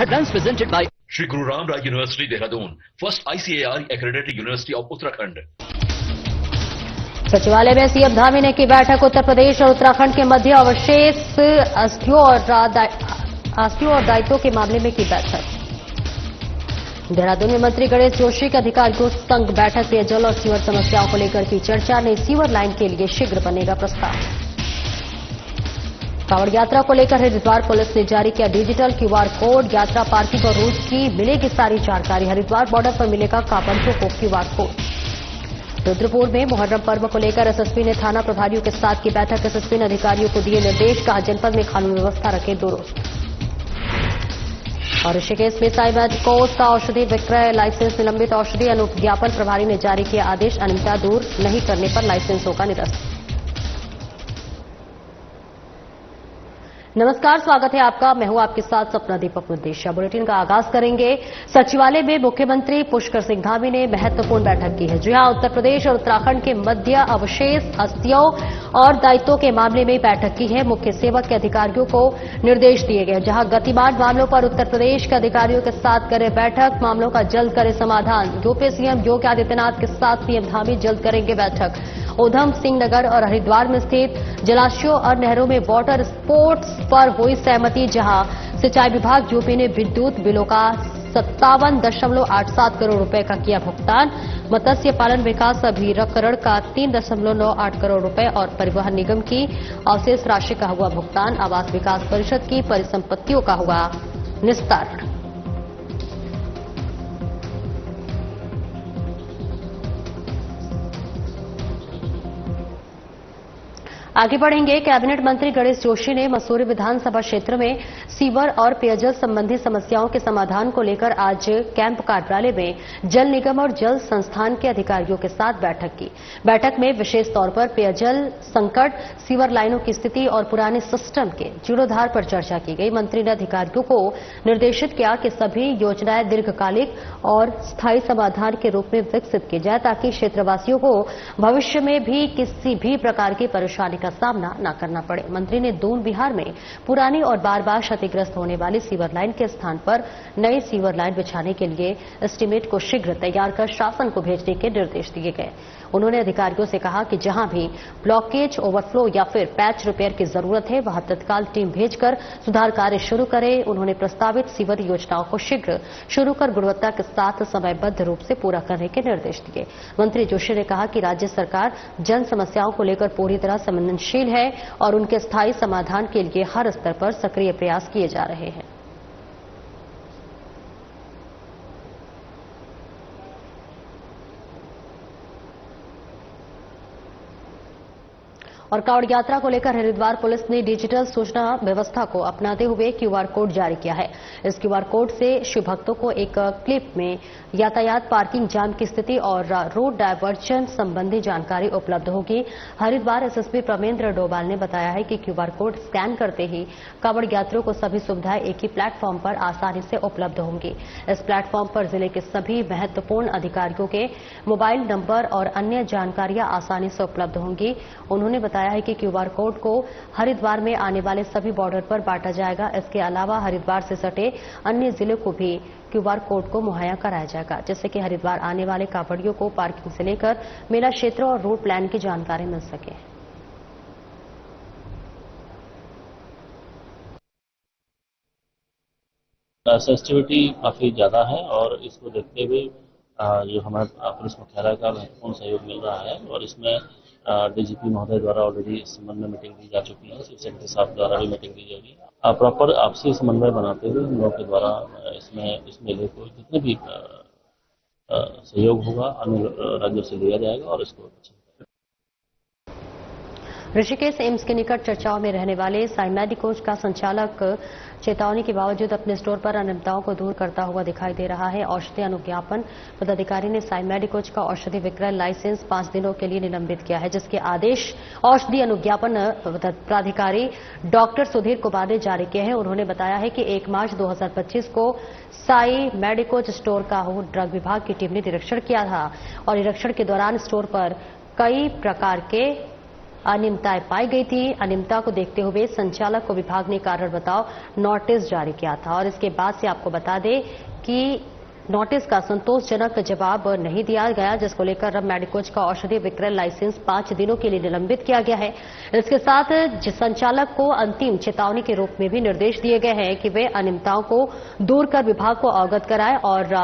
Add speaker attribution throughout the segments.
Speaker 1: Programs presented by
Speaker 2: Shri Guru Ram Rai University, Dehradun, first ICAR accredited university of Uttarakhand.
Speaker 3: सचिवालय में CM Dhami ने की बैठक। उत्तर प्रदेश और उत्तराखंड के मध्य अवशेष अस्थियों और दायित्वों के मामले में की बैठक। देहरादून में मंत्री गणेश जोशी के अधिकारियों संग बैठक में जल और सीवर समस्याओं को लेकर की चर्चा। नई सीवर लाइन के लिए शीघ्र बनेगा प्रस्ताव। कांवड़ यात्रा को लेकर हरिद्वार पुलिस ने जारी किया डिजिटल क्यूआर कोड। यात्रा पार्किंग और रूट की मिलेगी सारी जानकारी। हरिद्वार बॉर्डर पर मिलेगा कांवड़ियों को क्यूआर कोड। रुद्रपुर में मुहर्रम पर्व को लेकर एसएसपी ने थाना प्रभारियों के साथ की बैठक। एसएसपी ने अधिकारियों को दिए निर्देश। कहा जनपद में कानून व्यवस्था रखे दुरुस्त। और ऋषिकेश में साई मेडिकोज का औषधि विक्रय लाइसेंस निलंबित। औषधि अनुज्ञापन प्रभारी ने जारी किया आदेश। अनियमितता दूर नहीं करने पर लाइसेंस होगा निरस्त। नमस्कार, स्वागत है आपका। मैं हूं आपके साथ सपना दीपक उद्देश्य। बुलेटिन का आगाज करेंगे। सचिवालय में मुख्यमंत्री पुष्कर सिंह धामी ने महत्वपूर्ण बैठक की है। जी हां, उत्तर प्रदेश और उत्तराखंड के मध्य अवशेष अस्थियों और दायित्वों के मामले में बैठक की है। मुख्य सेवक के अधिकारियों को निर्देश दिए गए। जहां गतिमान मामलों पर उत्तर प्रदेश के अधिकारियों के साथ करे बैठक। मामलों का जल्द करे समाधान। यूपी सीएम योगी आदित्यनाथ के साथ सीएम धामी जल्द करेंगे बैठक। ऊधम सिंह नगर और हरिद्वार में स्थित जलाशयों और नहरों में वाटर स्पोर्ट्स पर हुई सहमति। जहां सिंचाई विभाग यूपी ने विद्युत बिलों का 57.87 करोड़ रुपए का किया भुगतान। मत्स्य पालन विकास अभिकरण का 3.98 करोड़ रुपए और परिवहन निगम की अवशेष राशि का हुआ भुगतान। आवास विकास परिषद की परिसंपत्तियों का हुआ निस्तारण। आगे बढ़ेंगे। कैबिनेट मंत्री गणेश जोशी ने मसूरी विधानसभा क्षेत्र में सीवर और पेयजल संबंधी समस्याओं के समाधान को लेकर आज कैंप कार्यालय में जल निगम और जल संस्थान के अधिकारियों के साथ बैठक की। बैठक में विशेष तौर पर पेयजल संकट, सीवर लाइनों की स्थिति और पुराने सिस्टम के जीर्णोद्धार पर चर्चा की गई। मंत्री ने अधिकारियों को निर्देशित किया कि सभी योजनाएं दीर्घकालिक और स्थायी समाधान के रूप में विकसित की जाए ताकि क्षेत्रवासियों को भविष्य में भी किसी भी प्रकार की परेशानी का सामना न करना पड़े। मंत्री ने दून बिहार में पुरानी और बार बार क्षतिग्रस्त होने वाली सीवर लाइन के स्थान पर नई सीवर लाइन बिछाने के लिए एस्टीमेट को शीघ्र तैयार कर शासन को भेजने के निर्देश दिए गए। उन्होंने अधिकारियों से कहा कि जहां भी ब्लॉकेज, ओवरफ्लो या फिर पैच रिपेयर की जरूरत है वहां तत्काल टीम भेजकर सुधार कार्य शुरू करें। उन्होंने प्रस्तावित सीवर योजनाओं को शीघ्र शुरू कर गुणवत्ता के साथ समयबद्ध रूप से पूरा करने के निर्देश दिए। मंत्री जोशी ने कहा कि राज्य सरकार जन समस्याओं को लेकर पूरी तरह संवेदनशील है और उनके स्थायी समाधान के लिए हर स्तर पर सक्रिय प्रयास किए जा रहे हैं। और कांवड़ यात्रा को लेकर हरिद्वार पुलिस ने डिजिटल सूचना व्यवस्था को अपनाते हुए क्यूआर कोड जारी किया है। इस क्यूआर कोड से शिव भक्तों को एक क्लिप में यातायात, पार्किंग जाम की स्थिति और रूट डायवर्जन संबंधी जानकारी उपलब्ध होगी। हरिद्वार एसएसपी प्रमेंद्र डोभाल ने बताया है कि क्यूआर कोड स्कैन करते ही कांवड़ यात्रियों को सभी सुविधाएं एक ही प्लेटफॉर्म पर आसानी से उपलब्ध होंगी। इस प्लेटफॉर्म पर जिले के सभी महत्वपूर्ण अधिकारियों के मोबाइल नंबर और अन्य जानकारियां आसानी से उपलब्ध होंगी। उन्होंने बताया है कि क्यूआर कोड को हरिद्वार में आने वाले सभी बॉर्डर पर बांटा जाएगा। इसके अलावा हरिद्वार से सटे अन्य जिलों को भी क्यूआर कोड को मुहैया कराया जाएगा, जिससे कि हरिद्वार आने वाले कांवड़ियों को पार्किंग से लेकर मेला क्षेत्र और रूट प्लान की जानकारी मिल सके।
Speaker 4: सेंसिटिविटी काफी ज्यादा है और इसको देखते हुए जो हमारा पुलिस मुख्यालय का महत्वपूर्ण सहयोग मिल रहा है और इसमें डीजीपी महोदय द्वारा ऑलरेडी इस संबंध में मीटिंग दी जा चुकी है। चीफ सेक्रेटरी साहब द्वारा भी मीटिंग दी जाएगी। प्रॉपर आपसी समन्वय बनाते हुए हम लोगों के द्वारा इस मेले को जितने भी सहयोग होगा अन्य राज्यों से लिया जाएगा और इसको
Speaker 3: ऋषिकेश एम्स के निकट चर्चाओं में रहने वाले साई मेडिकोज का संचालक चेतावनी के बावजूद अपने स्टोर पर अनियमितताओं को दूर करता हुआ दिखाई दे रहा है। औषधि अनुज्ञापन पदाधिकारी ने साई मेडिकोज का औषधि विक्रय लाइसेंस 5 दिनों के लिए निलंबित किया है, जिसके आदेश औषधि अनुज्ञापन प्राधिकारी डॉक्टर सुधीर कुमार ने जारी किए हैं। उन्होंने बताया है कि 1 मार्च 2025 को साई मेडिकोज स्टोर का ड्रग विभाग की टीम ने निरीक्षण किया था और निरीक्षण के दौरान स्टोर पर कई प्रकार के अनियमितताएं पाई गई थी। अनियमितता को देखते हुए संचालक को विभाग ने कारण बताओ नोटिस जारी किया था और इसके बाद से आपको बता दें कि नोटिस का संतोषजनक जवाब नहीं दिया गया, जिसको लेकर अब मेडिकोज का औषधि विक्रय लाइसेंस 5 दिनों के लिए निलंबित किया गया है। इसके साथ संचालक को अंतिम चेतावनी के रूप में भी निर्देश दिए गए हैं कि वे अनियमितताओं को दूर कर विभाग को अवगत कराएं और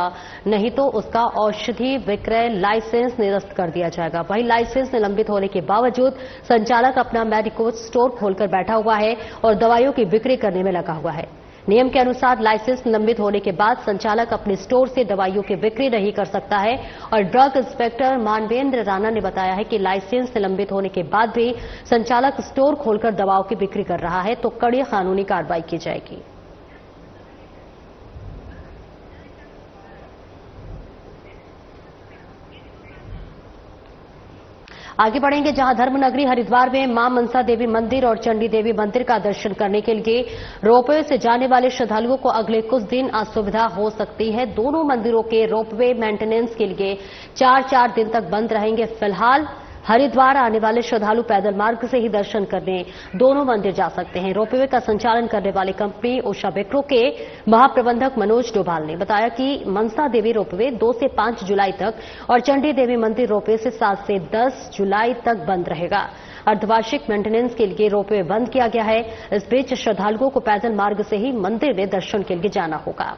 Speaker 3: नहीं तो उसका औषधि विक्रय लाइसेंस निरस्त कर दिया जाएगा। वहीं लाइसेंस निलंबित होने के बावजूद संचालक अपना मेडिकोज स्टोर खोलकर बैठा हुआ है और दवाइयों की बिक्री करने में लगा हुआ है। नियम के अनुसार लाइसेंस निलंबित होने के बाद संचालक अपने स्टोर से दवाइयों की बिक्री नहीं कर सकता है और ड्रग इंस्पेक्टर मानवेंद्र राणा ने बताया है कि लाइसेंस निलंबित होने के बाद भी संचालक स्टोर खोलकर दवाओं की बिक्री कर रहा है तो कड़ी कानूनी कार्रवाई की जाएगी। आगे बढ़ेंगे जहां धर्मनगरी हरिद्वार में मां मनसा देवी मंदिर और चंडी देवी मंदिर का दर्शन करने के लिए रोपवे से जाने वाले श्रद्धालुओं को अगले कुछ दिन असुविधा हो सकती है। दोनों मंदिरों के रोपवे मेंटेनेंस के लिए 4-4 दिन तक बंद रहेंगे। फिलहाल हरिद्वार आने वाले श्रद्धालु पैदल मार्ग से ही दर्शन करने दोनों मंदिर जा सकते हैं। रोपवे का संचालन करने वाली कंपनी ओशा वेक्रो के महाप्रबंधक मनोज डोभाल ने बताया कि मनसा देवी रोपवे 2 से 5 जुलाई तक और चंडी देवी मंदिर रोपवे से 7 से 10 जुलाई तक बंद रहेगा। अर्धवार्षिक मेंटेनेंस के लिए रोपवे बंद किया गया है। इस बीच श्रद्धालुओं को पैदल मार्ग से ही मंदिर में दर्शन के लिए जाना होगा।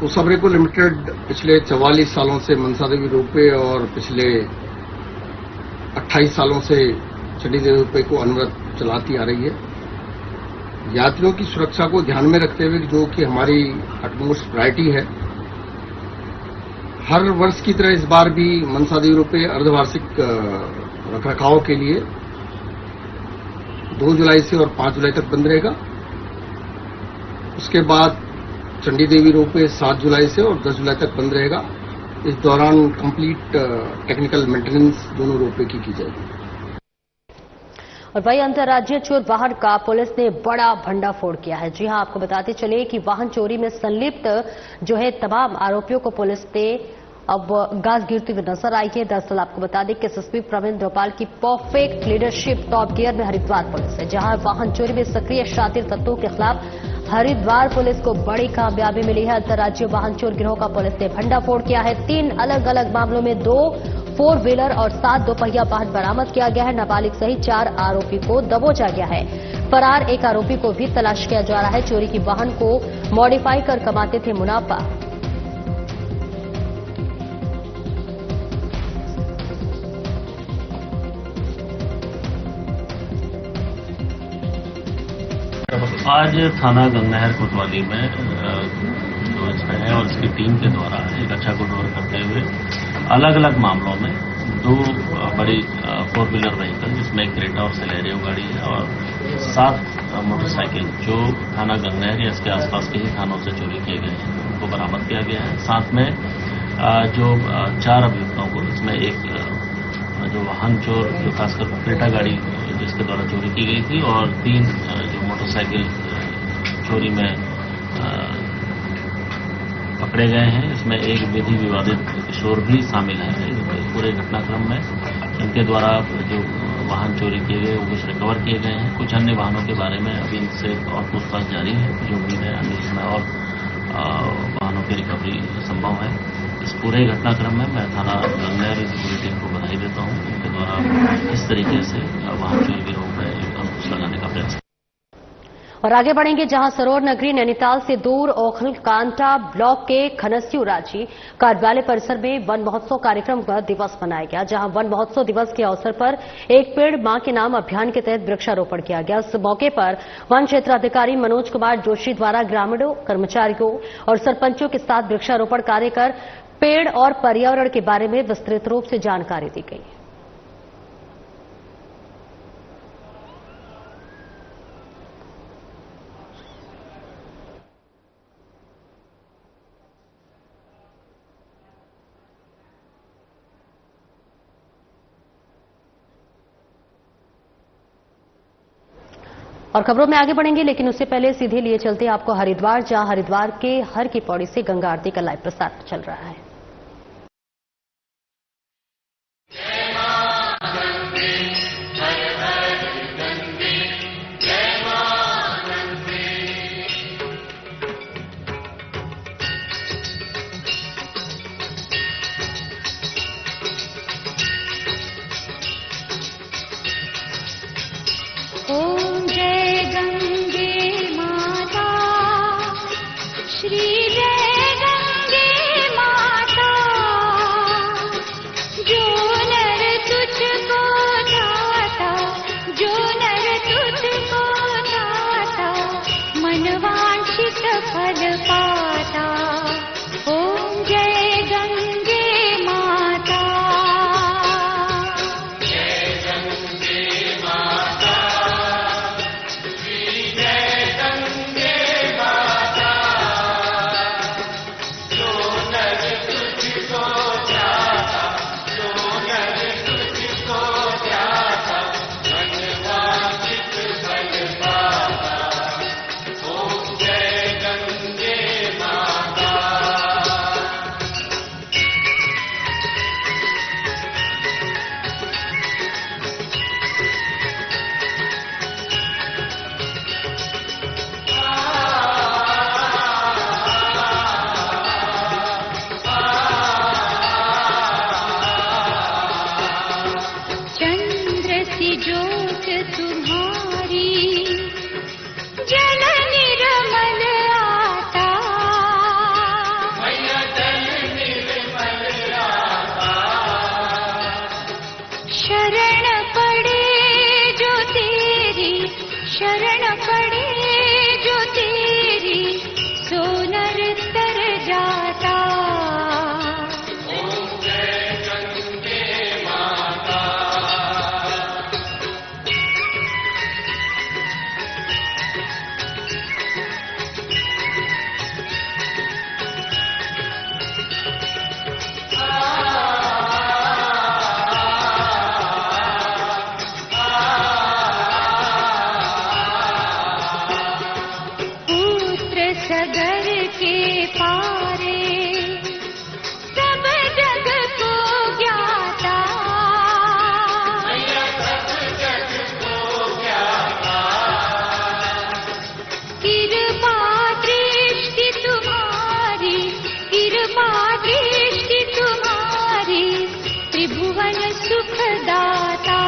Speaker 1: ओशा वेक्रो लिमिटेड पिछले 44 सालों से मनसा देवी रोपवे और पिछले 28 सालों से चंडी देवी रोपवे को अनवरत चलाती आ रही है। यात्रियों की सुरक्षा को ध्यान में रखते हुए, जो कि हमारी अटमोस्ट प्रायोरिटी है, हर वर्ष की तरह इस बार भी मनसा देवी रोपवे अर्धवार्षिक रखरखाव के लिए 2 जुलाई से और 5 जुलाई तक बंद रहेगा। उसके बाद चंडी देवी रोपवे 7 जुलाई से और 10 जुलाई तक बंद रहेगा। इस दौरान कंप्लीट टेक्निकल मेंटेनेंस दोनों रोपवे की जाएगी।
Speaker 3: और वही अंतर्राज्यीय चोर वाहन का पुलिस ने बड़ा भंडाफोड़ किया है। जी हां, आपको बताते चले कि वाहन चोरी में संलिप्त जो है तमाम आरोपियों को पुलिस ने अब गाज गिरती हुई नजर आई है। दरअसल आपको बता दें कि एसएसपी प्रवीण डोभाल की परफेक्ट लीडरशिप टॉप गियर में हरिद्वार पुलिस है, जहां वाहन चोरी में सक्रिय शातिर तत्वों के खिलाफ हरिद्वार पुलिस को बड़ी कामयाबी मिली है। अंतर्राज्यीय वाहन चोर गिरोह का पुलिस ने भंडाफोड़ किया है। 3 अलग अलग मामलों में 2 4 व्हीलर और 7 दोपहिया वाहन बरामद किया गया है। नाबालिग सहित 4 आरोपी को दबोचा गया है। फरार एक आरोपी को भी तलाश किया जा रहा है। चोरी की वाहन को मॉडिफाई कर कमाते थे मुनाफा।
Speaker 4: आज थाना गंगनहर कोतवाली में जो इसमें है और इसकी टीम के द्वारा एक अच्छा गुडोर करते हुए अलग अलग मामलों में 2 बड़ी 4 व्हीलर व्हीकल, जिसमें एक क्रेटा और सेलेरियो गाड़ी है, और 7 मोटरसाइकिल जो थाना गंगनहर या इसके आसपास के ही थानों से चोरी किए गए हैं, उनको बरामद किया गया है। साथ में जो 4 अभियुक्तों को, जिसमें एक जो वाहन चोर जो खासकर क्रेटा गाड़ी जिसके द्वारा चोरी की गई थी, और 3 जो मोटरसाइकिल चोरी में पकड़े गए हैं। इसमें एक विधि विवादित किशोर भी शामिल है। पूरे घटनाक्रम में इनके द्वारा जो वाहन चोरी किए गए वो कुछ रिकवर किए गए हैं। कुछ अन्य वाहनों के बारे में अभी इनसे और पूछताछ जारी है। जो उम्मीद है अन्य इसमें और वाहनों की रिकवरी संभव है। इस पूरे घटनाक्रम में मैं थाना गंगनहर की पूरी टीम को बधाई देता हूँ। इनके द्वारा इस तरीके से वाहन चोरी गिरोह पर अंकुश लगाने का प्रयास।
Speaker 3: और आगे बढ़ेंगे जहां सरोवर नगरी नैनीताल से दूर ओखल कांटा ब्लॉक के खनस्यू राजी कार्यालय परिसर में वन महोत्सव कार्यक्रम का दिवस मनाया गया। जहां वन महोत्सव दिवस के अवसर पर एक पेड़ मां के नाम अभियान के तहत वृक्षारोपण किया गया। इस मौके पर वन क्षेत्राधिकारी मनोज कुमार जोशी द्वारा ग्रामीणों, कर्मचारियों और सरपंचों के साथ वृक्षारोपण कार्य कर पेड़ और पर्यावरण के बारे में विस्तृत रूप से जानकारी दी गई। और खबरों में आगे बढ़ेंगे, लेकिन उससे पहले सीधे लिए चलते आपको हरिद्वार, जहां हरिद्वार के हर की पौड़ी से गंगा आरती का लाइव प्रसारण चल रहा है।
Speaker 5: ओम जय गंगे माता, श्री जय गंगे माता, जो नर तुझको जाता, जो नर तुझको जाता, मनवांछित फल पाता। ओम जय गंगे माता। ज्योत तुम्हारी जल निर्मल आता, जल निर्मल आता, शरण पड़े जो तेरी, शरण पड़े जो तेरी, सो नर तर जाता। सगर के पारे सब जग को ज्ञाता, सब जग को ज्ञाता, कृपा दृष्टि तुम्हारी, कृपा दृष्टि तुम्हारी, त्रिभुवन सुखदाता।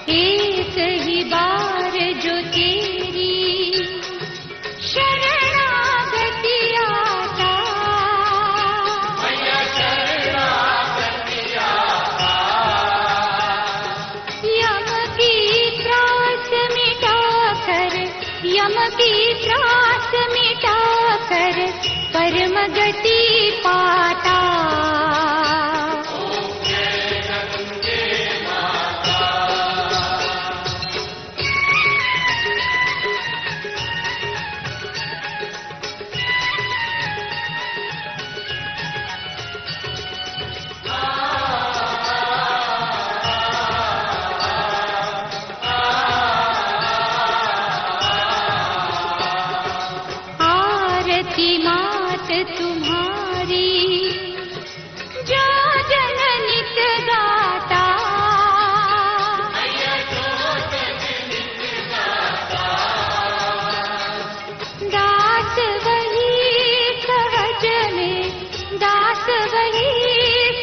Speaker 5: एक ही बार जो तेरी शरणागति आता, शरणागति आता, यम की त्रास मिटाकर, यम की त्रास मिटाकर, परम गति पाता। आरती मात तुम्हारी जो जननित गाता, दास वही सहज में, दास वही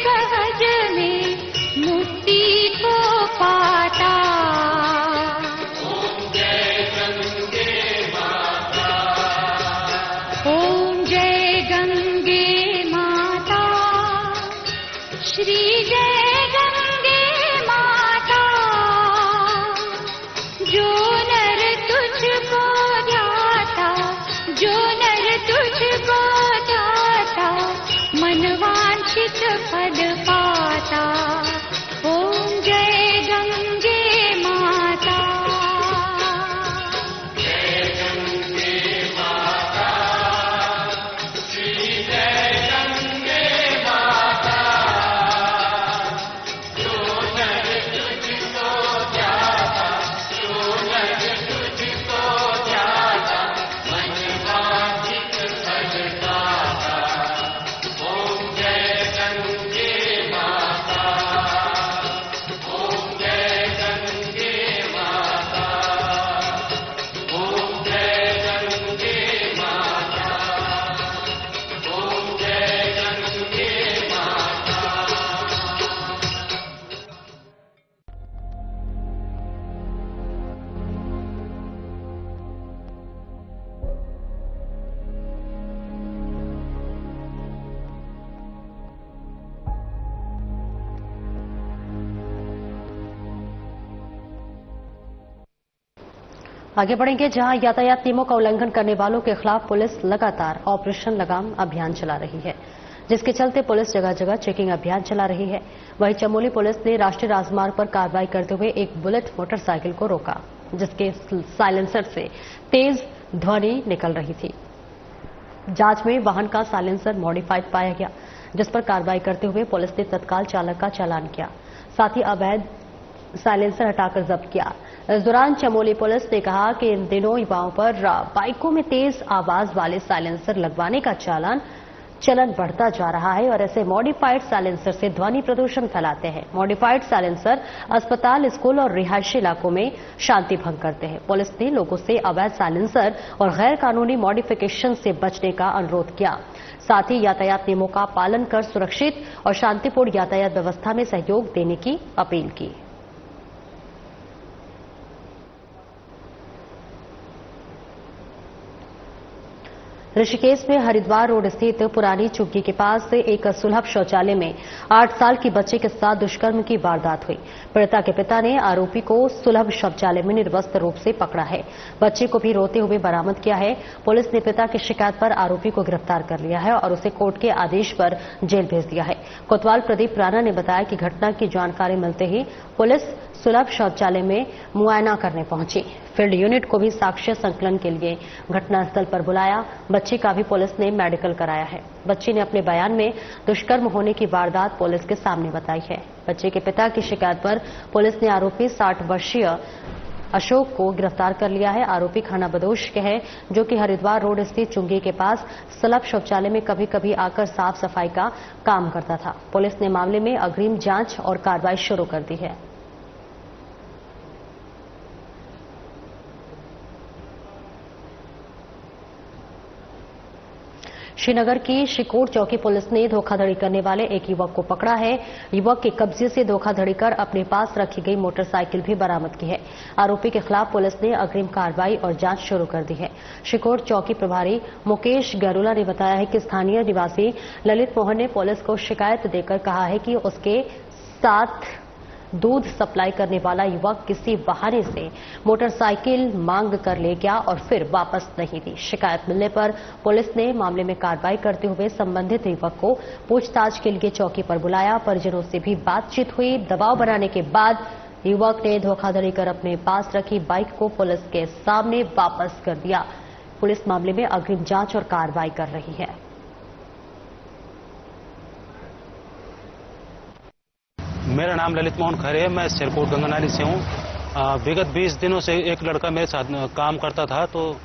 Speaker 5: सहज में, मुक्ति को पाता। ओम जय गंगे माता, ओम जय गंगे माता, श्री जय गंगे माता, जो नर तुझको जाता, जो नर तुझको जाता,
Speaker 3: आगे बढ़ेंगे, जहां यातायात नियमों का उल्लंघन करने वालों के खिलाफ पुलिस लगातार ऑपरेशन लगाम अभियान चला रही है, जिसके चलते पुलिस जगह जगह चेकिंग अभियान चला रही है। वहीं चमोली पुलिस ने राष्ट्रीय राजमार्ग पर कार्रवाई करते हुए एक बुलेट मोटरसाइकिल को रोका, जिसके साइलेंसर से तेज ध्वनि निकल रही थी। जांच में वाहन का साइलेंसर मॉडिफाइड पाया गया, जिस पर कार्रवाई करते हुए पुलिस ने तत्काल चालक का चालान किया, साथ ही अवैध साइलेंसर हटाकर जब्त किया। इस दौरान चमोली पुलिस ने कहा कि इन दिनों युवाओं पर बाइकों में तेज आवाज वाले साइलेंसर लगवाने का चलन बढ़ता जा रहा है और ऐसे मॉडिफाइड साइलेंसर से ध्वनि प्रदूषण फैलाते हैं। मॉडिफाइड साइलेंसर अस्पताल, स्कूल और रिहायशी इलाकों में शांति भंग करते हैं। पुलिस ने लोगों से अवैध साइलेंसर और गैर कानूनी मॉडिफिकेशन से बचने का अनुरोध किया, साथ ही यातायात नियमों का पालन कर सुरक्षित और शांतिपूर्ण यातायात व्यवस्था में सहयोग देने की अपील की। ऋषिकेश में हरिद्वार रोड स्थित पुरानी चुग्गी के पास एक सुलभ शौचालय में 8 साल की बच्ची के साथ दुष्कर्म की वारदात हुई। पीड़िता के पिता ने आरोपी को सुलभ शौचालय में निर्वस्त्र रूप से पकड़ा है। बच्चे को भी रोते हुए बरामद किया है। पुलिस ने पिता की शिकायत पर आरोपी को गिरफ्तार कर लिया है और उसे कोर्ट के आदेश पर जेल भेज दिया है। कोतवाल प्रदीप राणा ने बताया कि घटना की जानकारी मिलते ही पुलिस सुलभ शौचालय में मुआयना करने पहुंची। फील्ड यूनिट को भी साक्ष्य संकलन के लिए घटनास्थल पर बुलाया। बच्ची का भी पुलिस ने मेडिकल कराया है। बच्ची ने अपने बयान में दुष्कर्म होने की वारदात पुलिस के सामने बताई है। बच्चे के पिता की शिकायत पर पुलिस ने आरोपी 60 वर्षीय अशोक को गिरफ्तार कर लिया है। आरोपी खाना बदोश के है, जो कि हरिद्वार रोड स्थित चुंगी के पास सुलभ शौचालय में कभी कभी आकर साफ सफाई का काम करता था। पुलिस ने मामले में अग्रिम जांच और कार्रवाई शुरू कर दी है। श्रीनगर की शिकोर चौकी पुलिस ने धोखाधड़ी करने वाले एक युवक को पकड़ा है। युवक के कब्जे से धोखाधड़ी कर अपने पास रखी गई मोटरसाइकिल भी बरामद की है। आरोपी के खिलाफ पुलिस ने अग्रिम कार्रवाई और जांच शुरू कर दी है। शिकोर चौकी प्रभारी मुकेश गरुला ने बताया है कि स्थानीय निवासी ललित मोहन ने पुलिस को शिकायत देकर कहा है कि उसके साथ दूध सप्लाई करने वाला युवक किसी बहाने से मोटरसाइकिल मांग कर ले गया और फिर वापस नहीं दी। शिकायत मिलने पर पुलिस ने मामले में कार्रवाई करते हुए संबंधित युवक को पूछताछ के लिए चौकी पर बुलाया। परिजनों से भी बातचीत हुई। दबाव बनाने के बाद युवक ने धोखाधड़ी कर अपने पास रखी बाइक को पुलिस के सामने वापस कर दिया। पुलिस मामले में अग्रिम जांच और कार्रवाई कर रही है।
Speaker 6: मेरा नाम ललित मोहन खरे है। मैं सिरकोट गंगानाली से हूँ। विगत 20 दिनों से एक लड़का मेरे साथ काम करता था, तो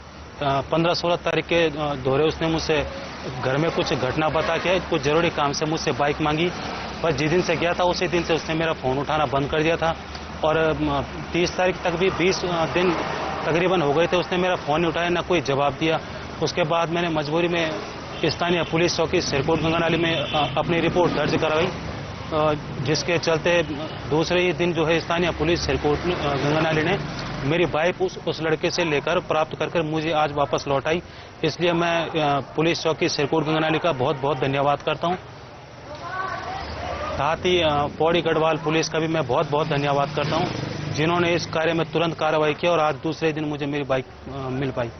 Speaker 6: 15-16 तारीख के दौरे उसने मुझसे घर में कुछ घटना बता के कुछ जरूरी काम से मुझसे बाइक मांगी। पर जिस दिन से गया था उसी दिन से उसने मेरा फ़ोन उठाना बंद कर दिया था और 30 तारीख तक भी 20 दिन तकरीबन हो गए थे, उसने मेरा फ़ोन नहीं उठाया, ना कोई जवाब दिया। उसके बाद मैंने मजबूरी में स्थानीय पुलिस चौकी सिरकोट गंगानाली में अपनी रिपोर्ट दर्ज करवाई, जिसके चलते दूसरे ही दिन जो है स्थानीय पुलिस सिरकोट गंगानाली ने मेरी बाइक उस लड़के से लेकर प्राप्त कर मुझे आज वापस लौटाई। इसलिए मैं पुलिस चौकी सिरकोट गंगानाली का बहुत बहुत धन्यवाद करता हूं। साथ ही पौड़ी गढ़वाल पुलिस का भी मैं बहुत बहुत धन्यवाद करता हूं, जिन्होंने इस कार्य में तुरंत कार्रवाई की और आज दूसरे दिन मुझे मेरी बाइक मिल पाई।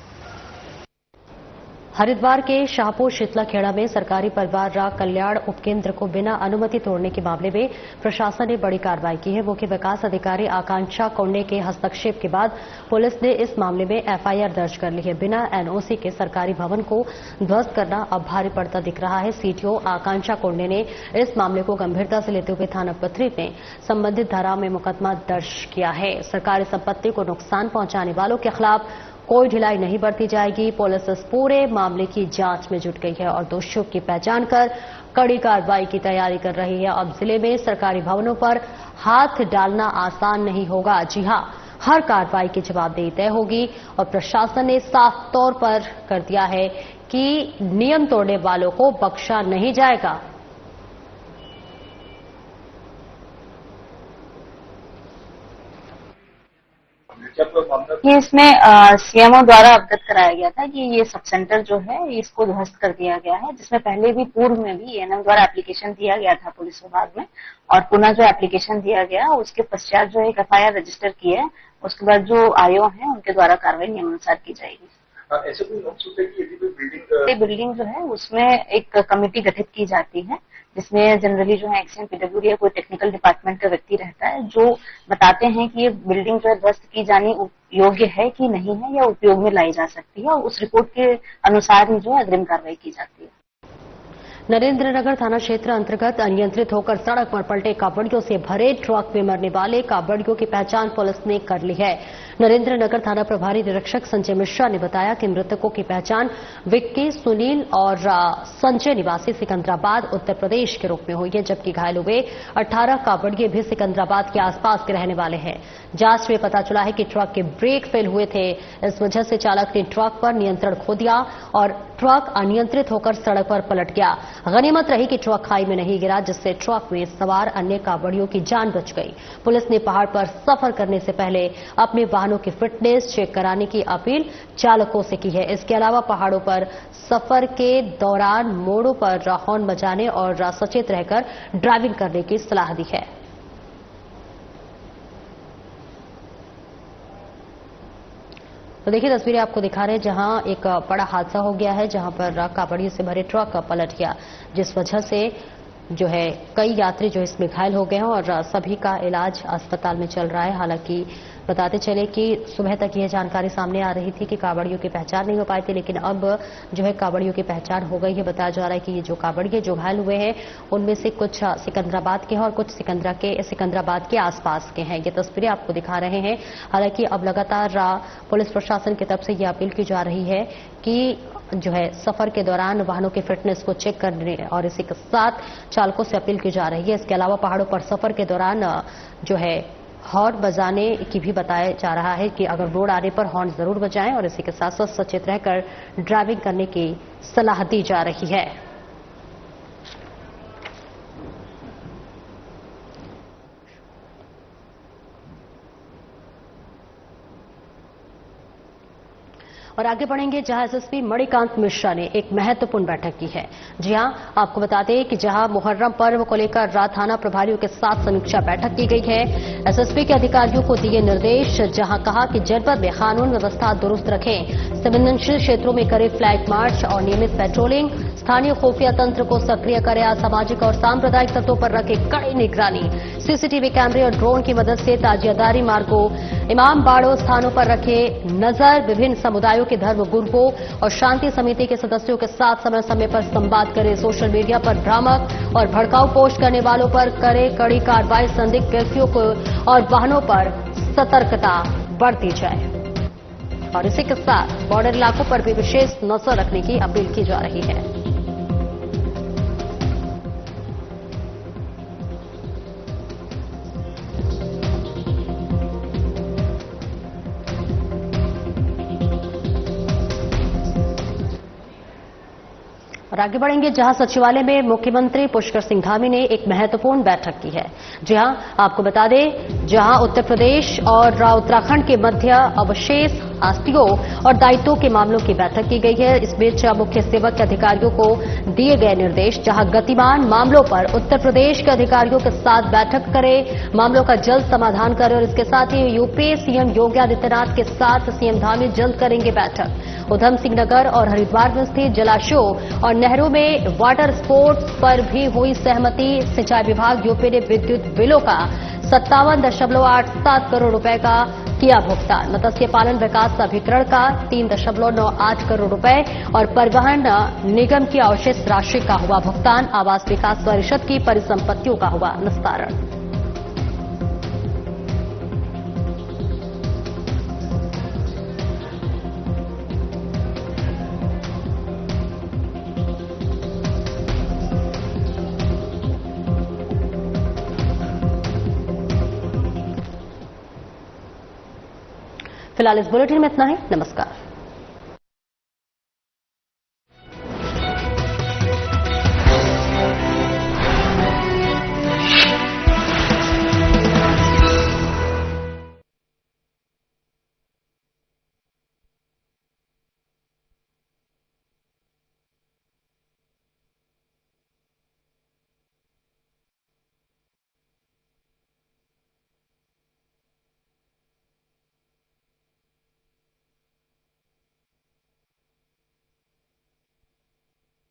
Speaker 3: हरिद्वार के शाहपुर शीतलाखेड़ा में सरकारी परिवार कल्याण उपकेंद्र को बिना अनुमति तोड़ने के मामले में प्रशासन ने बड़ी कार्रवाई की है। मुख्य विकास अधिकारी आकांक्षा कोंडे के हस्तक्षेप के बाद पुलिस ने इस मामले में एफआईआर दर्ज कर ली है। बिना एनओसी के सरकारी भवन को ध्वस्त करना अब भारी पड़ता दिख रहा है। सीटीओ आकांक्षा कोंडे ने इस मामले को गंभीरता से लेते हुए थाना पथरी में संबंधित धाराओं में मुकदमा दर्ज किया है। सरकारी संपत्ति को नुकसान पहुंचाने वालों के खिलाफ कोई ढिलाई नहीं बरती जाएगी। पुलिस इस पूरे मामले की जांच में जुट गई है और दोषियों की पहचान कर कड़ी कार्रवाई की तैयारी कर रही है। अब जिले में सरकारी भवनों पर हाथ डालना आसान नहीं होगा। जी हां, हर कार्रवाई की जवाबदेही तय होगी और प्रशासन ने साफ तौर पर कर दिया है कि नियम तोड़ने वालों को बख्शा नहीं जाएगा।
Speaker 7: ये इसमें सीएमओ द्वारा अवगत कराया गया था कि ये सब सेंटर जो है इसको ध्वस्त कर दिया गया है, जिसमें पहले भी पूर्व में भी एएनएम द्वारा एप्लीकेशन दिया गया था पुलिस विभाग में, और पुनः जो एप्लीकेशन दिया गया उसके पश्चात जो एक एफआईआर रजिस्टर की है, उसके बाद जो आयोग है उनके द्वारा कार्रवाई नियमानुसार की जाएगी।
Speaker 8: ऐसे कोई नोट्स होते हैं कि यदि कोई
Speaker 7: बिल्डिंग जो है उसमें एक कमेटी गठित की जाती है, जिसमें जनरली जो है एक्सएम पीडब्ल्यूडी या कोई टेक्निकल डिपार्टमेंट का व्यक्ति रहता है, जो बताते हैं कि ये बिल्डिंग जो है ध्वस्त की जानी योग्य है कि नहीं है या उपयोग में लाई जा सकती है, और उस रिपोर्ट के अनुसार ही जो है अग्रिम कार्रवाई की जाती है।
Speaker 3: नरेंद्रनगर थाना क्षेत्र अंतर्गत अनियंत्रित होकर सड़क पर पलटे कावड़ियों से भरे ट्रक में मरने वाले कावड़ियों की पहचान पुलिस ने कर ली है। नरेंद्रनगर थाना प्रभारी निरीक्षक संजय मिश्रा ने बताया कि मृतकों की पहचान विक्की, सुनील और संजय निवासी सिकंदराबाद उत्तर प्रदेश के रूप में हुई है, जबकि घायल हुए 18 कावड़िए भी सिकंदराबाद के आसपास के रहने वाले हैं। जांच में पता चला है कि ट्रक के ब्रेक फेल हुए थे, इस वजह से चालक ने ट्रक पर नियंत्रण खो दिया और ट्रक अनियंत्रित होकर सड़क पर पलट गया। गनीमत रही कि ट्रक खाई में नहीं गिरा, जिससे ट्रक में सवार अन्य कावड़ियों की जान बच गई। पुलिस ने पहाड़ पर सफर करने से पहले अपने वाहनों की फिटनेस चेक कराने की अपील चालकों से की है। इसके अलावा पहाड़ों पर सफर के दौरान मोड़ों पर हॉर्न बजाने और सचेत रहकर ड्राइविंग करने की सलाह दी है। तो देखिए तस्वीरें आपको दिखा रहे हैं जहां एक बड़ा हादसा हो गया है, जहां पर कावड़ियों से भरे ट्रक पलट गया, जिस वजह से जो है कई यात्री जो इसमें घायल हो गए हैं और सभी का इलाज अस्पताल में चल रहा है। हालांकि बताते चले कि सुबह तक यह जानकारी सामने आ रही थी कि कावड़ियों की पहचान नहीं हो पाई थी, लेकिन अब जो है कावड़ियों की पहचान हो गई है। बताया जा रहा है कि ये जो कावड़िए जो घायल हुए हैं उनमें से कुछ सिकंदराबाद के हैं और कुछ सिकंदराबाद के आसपास के हैं। ये तस्वीरें आपको दिखा रहे हैं। हालांकि अब लगातार पुलिस प्रशासन की तरफ से ये अपील की जा रही है कि जो है सफर के दौरान वाहनों की फिटनेस को चेक करने और इसी के साथ चालकों से अपील की जा रही है। इसके अलावा पहाड़ों पर सफर के दौरान जो है हॉर्न बजाने की भी बताया जा रहा है कि अगर रोड आने पर हॉर्न जरूर बजाएं और इसी के साथ साथ सचेत रहकर ड्राइविंग करने की सलाह दी जा रही है। और आगे बढ़ेंगे जहां एसएसपी मणिकांत मिश्रा ने एक महत्वपूर्ण बैठक की है। जी हां, आपको बता दें कि जहां मुहर्रम पर्व को लेकर थाना प्रभारियों के साथ समीक्षा बैठक की गई है। एसएसपी के अधिकारियों को दिए निर्देश, जहां कहा कि जनपद में कानून व्यवस्था दुरुस्त रखें, संवेदनशील क्षेत्रों में करें फ्लैग मार्च और नियमित पेट्रोलिंग, स्थानीय खुफिया तंत्र को सक्रिय करें, असामाजिक और सांप्रदायिक तत्वों पर रखे कड़ी निगरानी, सीसीटीवी कैमरे और ड्रोन की मदद से ताजियादारी मार्गों, इमाम बाड़ों स्थानों पर रखे नजर, विभिन्न समुदायों के धर्म गुरुओं और शांति समिति के सदस्यों के साथ समय समय पर संवाद करें, सोशल मीडिया पर भ्रामक और भड़काऊ पोस्ट करने वालों पर करे कड़ी कार्रवाई, संदिग्ध व्यक्तियों को और वाहनों पर सतर्कता बरती जाए। और इसी के साथ बॉर्डर इलाकों पर भी विशेष नजर रखने की अपील की जा रही है। और आगे बढ़ेंगे जहां सचिवालय में मुख्यमंत्री पुष्कर सिंह धामी ने एक महत्वपूर्ण बैठक की है। जी हां, आपको बता दें जहां उत्तर प्रदेश और उत्तराखंड के मध्य अवशेष आस्तियों और दायित्वों के मामलों की बैठक की गई है। इस बीच मुख्य सेवक के अधिकारियों को दिए गए निर्देश, जहां गतिमान मामलों पर उत्तर प्रदेश के अधिकारियों के साथ बैठक करें, मामलों का जल्द समाधान करें और इसके साथ ही यूपी सीएम योगी आदित्यनाथ के साथ सीएम धामी जल्द करेंगे बैठक। उधम सिंह नगर और हरिद्वार में स्थित जलाशयों और नहरों में वाटर स्पोर्ट्स पर भी हुई सहमति। सिंचाई विभाग यूपी ने विद्युत बिलों का 57.87 करोड़ रुपए का किया भुगतान। मत्स्य पालन विकास अभिकरण का 3.98 करोड़ रुपए और परिवहन निगम की अवशेष राशि का हुआ भुगतान। आवास विकास परिषद की परिसंपत्तियों का हुआ निस्तारण। फिलहाल इस बुलेटिन में इतना ही। नमस्कार।